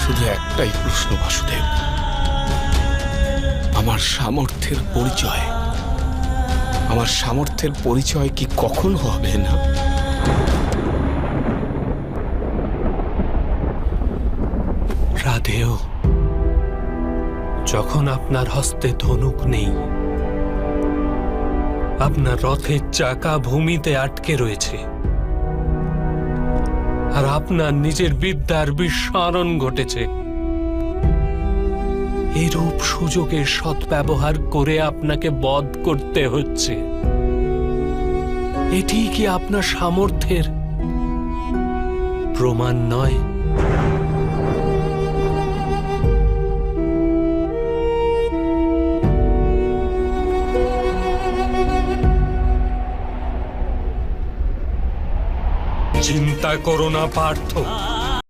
শুধু একটাই প্রশ্ন বাসুদেব, আমার সামর্থ্যের পরিচয়, আমার সামর্থ্যের পরিচয় কি কখনো হবে না? রাধেয়, যখন আপনার হস্তে ধনুক নেই, আপনার রথের চাকা ভূমিতে আটকে রয়েছে, আর আপনার নিজের বিদ্যার বিস্মরণ ঘটেছে, এরূপ সুযোগের সদ্ব্যবহার করে আপনাকে বধ করতে হচ্ছে, এটি কি আপনার সামর্থ্যের প্রমাণ নয়? চিন্তা করো না পার্থ,